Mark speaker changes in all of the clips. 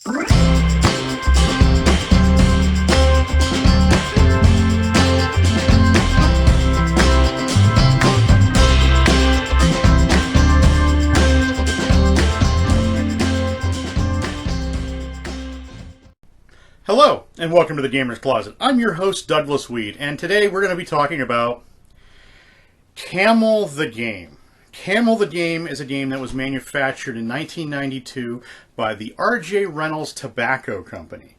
Speaker 1: Hello, and welcome to the Gamer's Closet. I'm your host, Douglas Weed, and today we're going to be talking about Camel the Game. Camel the Game is a game that was manufactured in 1992 by the Reynolds Tobacco Company.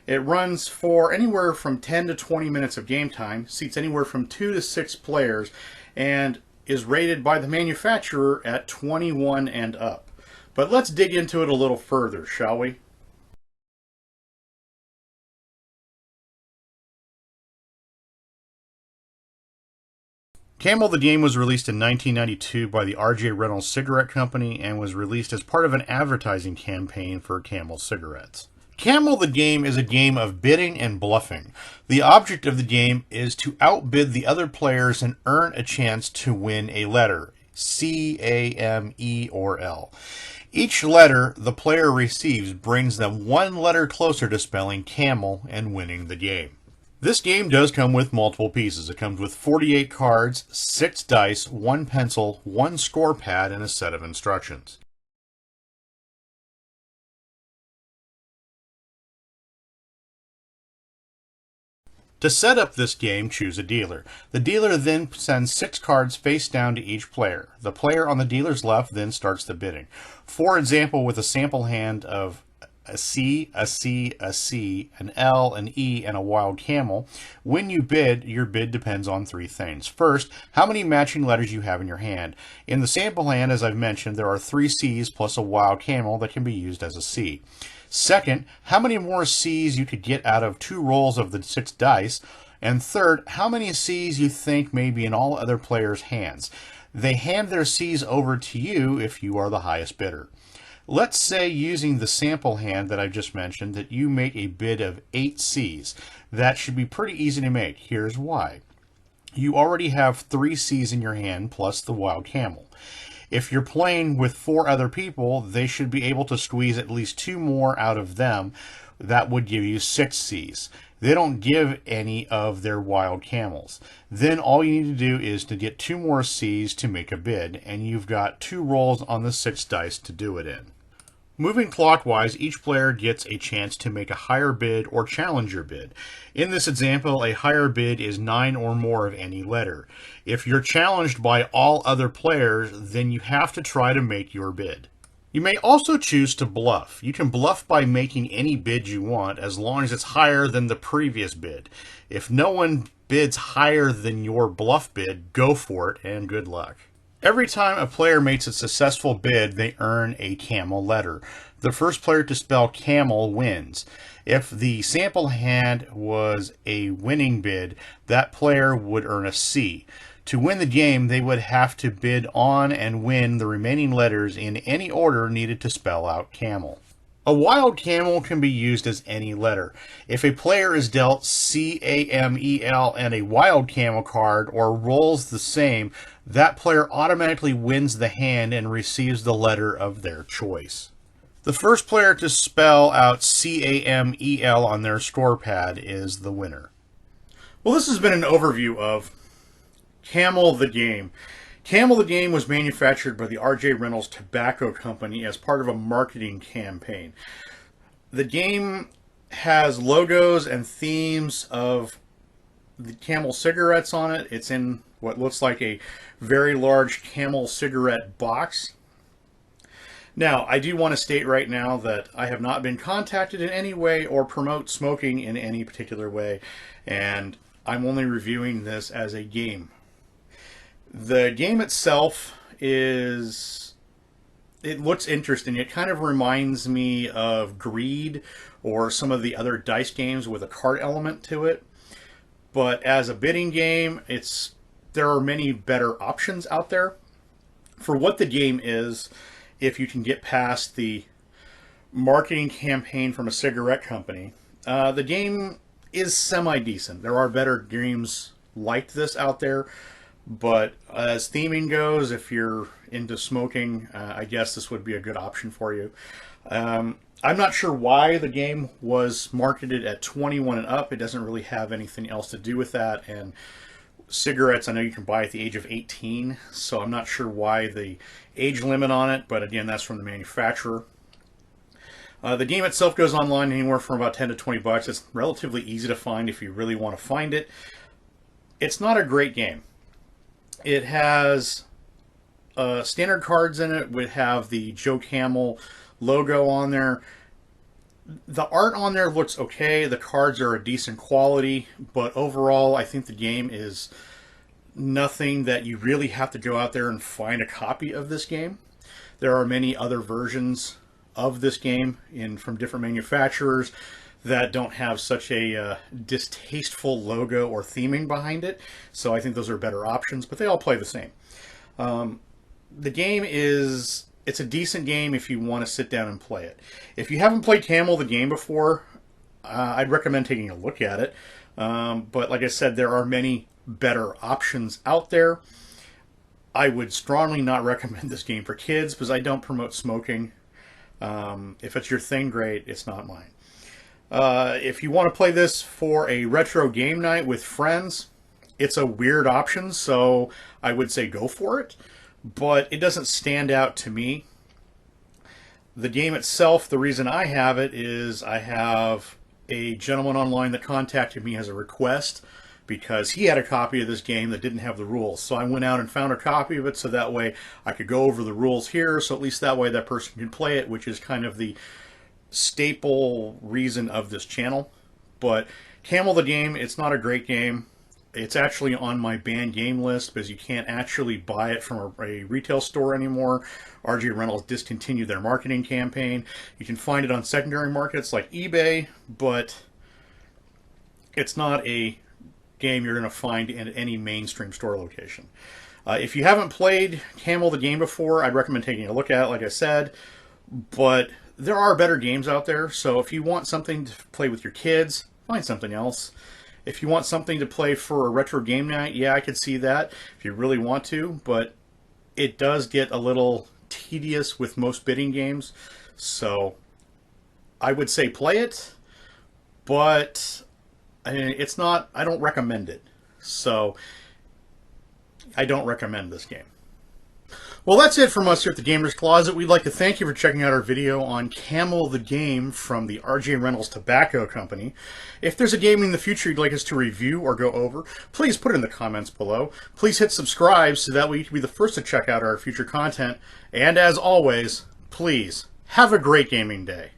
Speaker 1: It runs for anywhere from 10 to 20 minutes of game time, seats anywhere from 2 to 6 players, and is rated by the manufacturer at 21 and up. But let's dig into it a little further, shall we? Camel the Game was released in 1992 by the R.J. Reynolds Cigarette Company and was released as part of an advertising campaign for Camel cigarettes. Camel the Game is a game of bidding and bluffing. The object of the game is to outbid the other players and earn a chance to win a letter, C, A, M, E, or L. Each letter the player receives brings them one letter closer to spelling camel and winning the game. This game does come with multiple pieces. It comes with 48 cards, 6 dice, 1 pencil, 1 score pad, and a set of instructions. To set up this game, choose a dealer. The dealer then sends 6 cards face down to each player. The player on the dealer's left then starts the bidding. For example, with a sample hand of a C, a C, a C, an L, an E, and a wild camel. When you bid, your bid depends on 3 things. First, how many matching letters you have in your hand. In the sample hand, as I've mentioned, there are 3 C's plus a wild camel that can be used as a C. Second, how many more C's you could get out of 2 rolls of the 6 dice. And third, how many C's you think may be in all other players' hands. They hand their C's over to you if you are the highest bidder. Let's say, using the sample hand that I just mentioned, that you make a bid of 8 C's. That should be pretty easy to make. Here's why. You already have 3 C's in your hand plus the wild camel. If you're playing with 4 other people, they should be able to squeeze at least 2 more out of them. That would give you 6 C's. They don't give any of their wild camels. Then all you need to do is to get 2 more C's to make a bid, and you've got 2 rolls on the 6 dice to do it in. Moving clockwise, each player gets a chance to make a higher bid or challenge your bid. In this example, a higher bid is 9 or more of any letter. If you're challenged by all other players, then you have to try to make your bid. You may also choose to bluff. You can bluff by making any bid you want as long as it's higher than the previous bid. If no one bids higher than your bluff bid, go for it and good luck. Every time a player makes a successful bid, they earn a camel letter. The first player to spell camel wins. If the sample hand was a winning bid, that player would earn a C. To win the game, they would have to bid on and win the remaining letters in any order needed to spell out camel. A wild camel can be used as any letter. If a player is dealt C, A, M, E, L and a wild camel card or rolls the same, that player automatically wins the hand and receives the letter of their choice. The first player to spell out C, A, M, E, L on their score pad is the winner. Well, this has been an overview of Camel the Game. Camel the Game was manufactured by the R.J. Reynolds Tobacco Company as part of a marketing campaign. The game has logos and themes of the Camel cigarettes on it. It's in what looks like a very large Camel cigarette box. Now, I do want to state right now that I have not been contacted in any way or promote smoking in any particular way, and I'm only reviewing this as a game. The game itself it looks interesting. It kind of reminds me of Greed or some of the other dice games with a card element to it. But as a bidding game, there are many better options out there. For what the game is, if you can get past the marketing campaign from a cigarette company, the game is semi-decent. There are better games like this out there. But as theming goes, if you're into smoking, I guess this would be a good option for you. I'm not sure why the game was marketed at 21 and up. It doesn't really have anything else to do with that. And cigarettes, I know you can buy at the age of 18, so I'm not sure why the age limit on it, but again, that's from the manufacturer. The game itself goes online anywhere from about 10 to 20 bucks. It's relatively easy to find if you really want to find it. It's not a great game. It has standard cards in it. Would have the Joe Camel logo on there. The art on there looks okay. The cards are a decent quality, but overall, I think the game is nothing that you really have to go out there and find a copy of this game. There are many other versions of this game from different manufacturers that don't have such a distasteful logo or theming behind it. So I think those are better options, but they all play the same. The game it's a decent game if you want to sit down and play it. If you haven't played Camel the game before, I'd recommend taking a look at it. But like I said, there are many better options out there. I would strongly not recommend this game for kids because I don't promote smoking. If it's your thing, great. It's not mine. If you want to play this for a retro game night with friends, it's a weird option, so I would say go for it. But it doesn't stand out to me. The game itself, the reason I have it is I have a gentleman online that contacted me as a request because he had a copy of this game that didn't have the rules. So I went out and found a copy of it so that way I could go over the rules here, so at least that way that person can play it, which is kind of the staple reason of this channel. But Camel the game, it's not a great game. It's actually on my banned game list because you can't actually buy it from a retail store anymore. RJ Reynolds discontinued their marketing campaign. You can find it on secondary markets like eBay, but it's not a game you're going to find in any mainstream store location. If you haven't played Camel the game before, I'd recommend taking a look at it, like I said. But there are better games out there, so if you want something to play with your kids, find something else. If you want something to play for a retro game night, yeah, I could see that if you really want to, but it does get a little tedious with most bidding games, so I would say play it, but it's not, I don't recommend it, so I don't recommend this game. Well, that's it from us here at the Gamer's Closet. We'd like to thank you for checking out our video on Camel the game from the RJ Reynolds Tobacco Company. If there's a game in the future you'd like us to review or go over, please put it in the comments below. Please hit subscribe so that way you can be the first to check out our future content. And as always, please have a great gaming day.